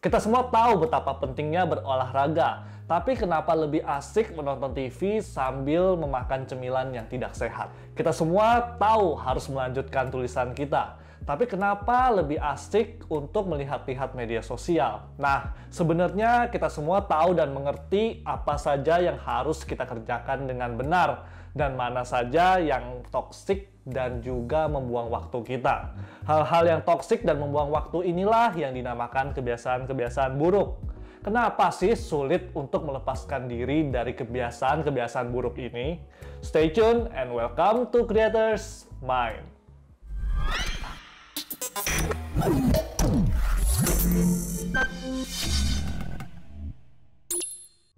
Kita semua tahu betapa pentingnya berolahraga, tapi kenapa lebih asik menonton TV sambil memakan cemilan yang tidak sehat? Kita semua tahu harus melanjutkan tulisan kita, tapi kenapa lebih asik untuk melihat-lihat media sosial? Nah, sebenarnya kita semua tahu dan mengerti apa saja yang harus kita kerjakan dengan benar, dan mana saja yang toksik dan juga membuang waktu kita. Hal-hal yang toksik dan membuang waktu inilah yang dinamakan kebiasaan-kebiasaan buruk. Kenapa sih sulit untuk melepaskan diri dari kebiasaan-kebiasaan buruk ini? Stay tuned and welcome to Creators Mind.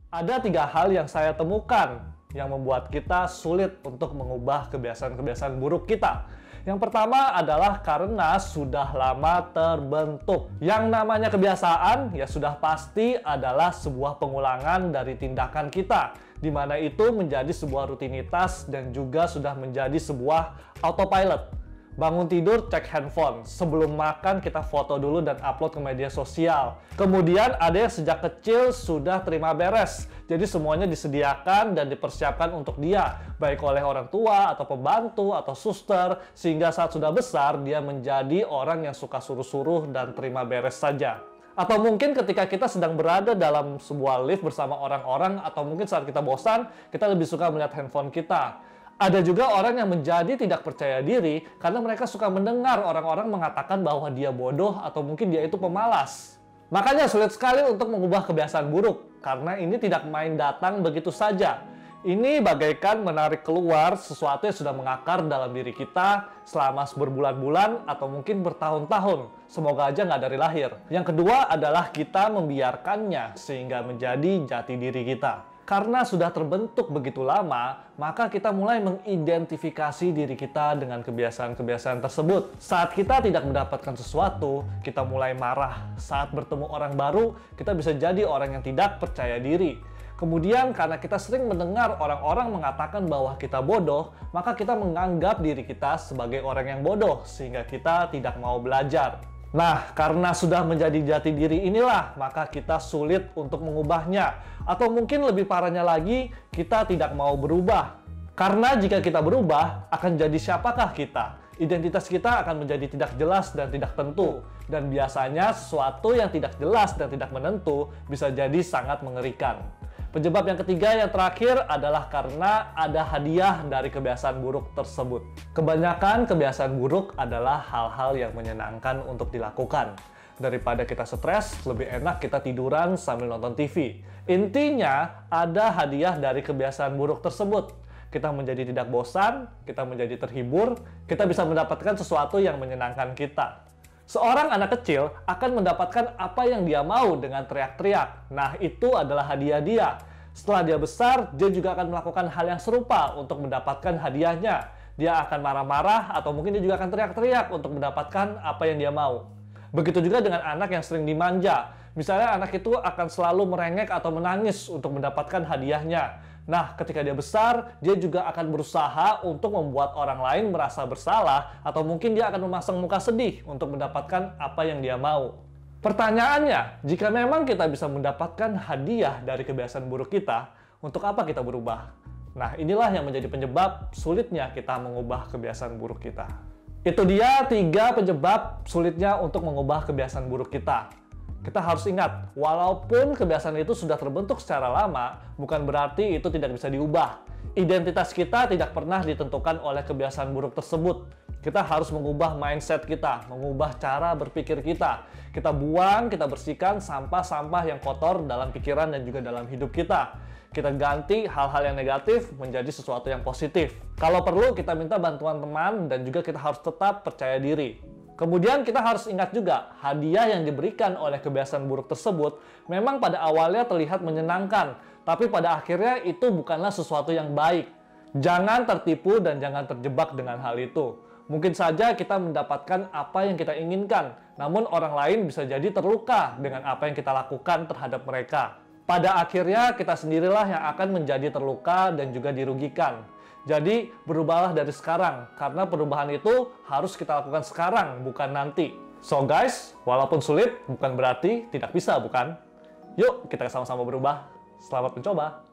Ada 3 hal yang saya temukan yang membuat kita sulit untuk mengubah kebiasaan-kebiasaan buruk kita. Yang pertama adalah karena sudah lama terbentuk. Yang namanya kebiasaan ya sudah pasti adalah sebuah pengulangan dari tindakan kita, di mana itu menjadi sebuah rutinitas dan juga sudah menjadi sebuah autopilot. Bangun tidur, cek handphone. Sebelum makan, kita foto dulu dan upload ke media sosial. Kemudian ada yang sejak kecil sudah terima beres. Jadi semuanya disediakan dan dipersiapkan untuk dia, baik oleh orang tua, atau pembantu, atau suster, sehingga saat sudah besar, dia menjadi orang yang suka suruh-suruh dan terima beres saja. Atau mungkin ketika kita sedang berada dalam sebuah lift bersama orang-orang, atau mungkin saat kita bosan, kita lebih suka melihat handphone kita. Ada juga orang yang menjadi tidak percaya diri karena mereka suka mendengar orang-orang mengatakan bahwa dia bodoh atau mungkin dia itu pemalas. Makanya sulit sekali untuk mengubah kebiasaan buruk, karena ini tidak main datang begitu saja. Ini bagaikan menarik keluar sesuatu yang sudah mengakar dalam diri kita selama berbulan-bulan atau mungkin bertahun-tahun. Semoga aja nggak dari lahir. Yang kedua adalah kita membiarkannya sehingga menjadi jati diri kita. Karena sudah terbentuk begitu lama, maka kita mulai mengidentifikasi diri kita dengan kebiasaan-kebiasaan tersebut. Saat kita tidak mendapatkan sesuatu, kita mulai marah. Saat bertemu orang baru, kita bisa jadi orang yang tidak percaya diri. Kemudian karena kita sering mendengar orang-orang mengatakan bahwa kita bodoh, maka kita menganggap diri kita sebagai orang yang bodoh, sehingga kita tidak mau belajar. Nah, karena sudah menjadi jati diri inilah, maka kita sulit untuk mengubahnya. Atau mungkin lebih parahnya lagi, kita tidak mau berubah. Karena jika kita berubah, akan jadi siapakah kita? Identitas kita akan menjadi tidak jelas dan tidak tentu. Dan biasanya sesuatu yang tidak jelas dan tidak menentu bisa jadi sangat mengerikan. Penyebab yang ketiga yang terakhir adalah karena ada hadiah dari kebiasaan buruk tersebut. Kebanyakan kebiasaan buruk adalah hal-hal yang menyenangkan untuk dilakukan. Daripada kita stres, lebih enak kita tiduran sambil nonton TV. Intinya, ada hadiah dari kebiasaan buruk tersebut. Kita menjadi tidak bosan, kita menjadi terhibur, kita bisa mendapatkan sesuatu yang menyenangkan kita. Seorang anak kecil akan mendapatkan apa yang dia mau dengan teriak-teriak. Nah, itu adalah hadiah dia. Setelah dia besar, dia juga akan melakukan hal yang serupa untuk mendapatkan hadiahnya. Dia akan marah-marah atau mungkin dia juga akan teriak-teriak untuk mendapatkan apa yang dia mau. Begitu juga dengan anak yang sering dimanja. Misalnya anak itu akan selalu merengek atau menangis untuk mendapatkan hadiahnya. Nah, ketika dia besar, dia juga akan berusaha untuk membuat orang lain merasa bersalah atau mungkin dia akan memasang muka sedih untuk mendapatkan apa yang dia mau. Pertanyaannya, jika memang kita bisa mendapatkan hadiah dari kebiasaan buruk kita, untuk apa kita berubah? Nah, inilah yang menjadi penyebab sulitnya kita mengubah kebiasaan buruk kita. Itu dia 3 penyebab sulitnya untuk mengubah kebiasaan buruk kita. Kita harus ingat, walaupun kebiasaan itu sudah terbentuk secara lama, bukan berarti itu tidak bisa diubah. Identitas kita tidak pernah ditentukan oleh kebiasaan buruk tersebut. Kita harus mengubah mindset kita, mengubah cara berpikir kita. Kita buang, kita bersihkan sampah-sampah yang kotor dalam pikiran dan juga dalam hidup kita. Kita ganti hal-hal yang negatif menjadi sesuatu yang positif. Kalau perlu, kita minta bantuan teman dan juga kita harus tetap percaya diri. Kemudian kita harus ingat juga, hadiah yang diberikan oleh kebiasaan buruk tersebut memang pada awalnya terlihat menyenangkan, tapi pada akhirnya itu bukanlah sesuatu yang baik. Jangan tertipu dan jangan terjebak dengan hal itu. Mungkin saja kita mendapatkan apa yang kita inginkan, namun orang lain bisa jadi terluka dengan apa yang kita lakukan terhadap mereka. Pada akhirnya kita sendirilah yang akan menjadi terluka dan juga dirugikan. Jadi, berubahlah dari sekarang, karena perubahan itu harus kita lakukan sekarang, bukan nanti. So guys, walaupun sulit bukan berarti tidak bisa, bukan? Yuk kita sama-sama berubah. Selamat mencoba.